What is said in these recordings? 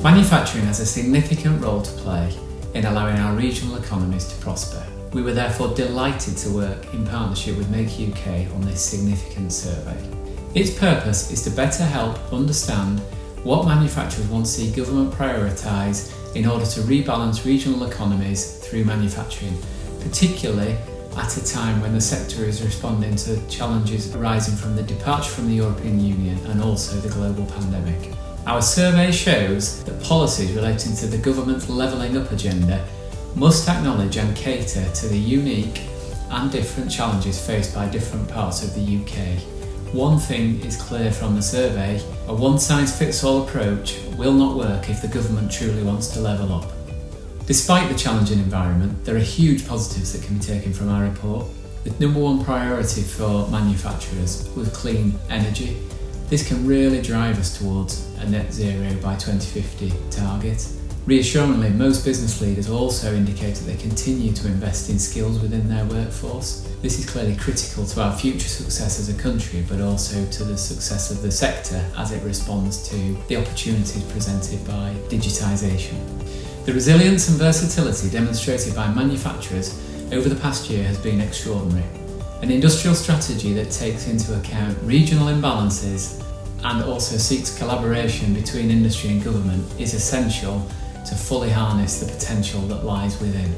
Manufacturing has a significant role to play in allowing our regional economies to prosper. We were therefore delighted to work in partnership with Make UK on this significant survey. Its purpose is to better help understand what manufacturers want to see government prioritise in order to rebalance regional economies through manufacturing, particularly at a time when the sector is responding to challenges arising from the departure from the European Union and also the global pandemic. Our survey shows that policies relating to the government's levelling up agenda must acknowledge and cater to the unique and different challenges faced by different parts of the UK. One thing is clear from the survey: a one-size-fits-all approach will not work if the government truly wants to level up. Despite the challenging environment, there are huge positives that can be taken from our report. The number one priority for manufacturers was clean energy. This can really drive us towards a net zero by 2050 target. Reassuringly, most business leaders also indicate that they continue to invest in skills within their workforce. This is clearly critical to our future success as a country, but also to the success of the sector as it responds to the opportunities presented by digitisation. The resilience and versatility demonstrated by manufacturers over the past year has been extraordinary. An industrial strategy that takes into account regional imbalances and also seeks collaboration between industry and government is essential to fully harness the potential that lies within.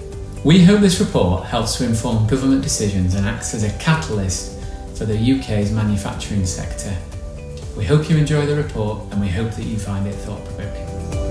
We hope this report helps to inform government decisions and acts as a catalyst for the UK's manufacturing sector. We hope you enjoy the report and we hope that you find it thought-provoking.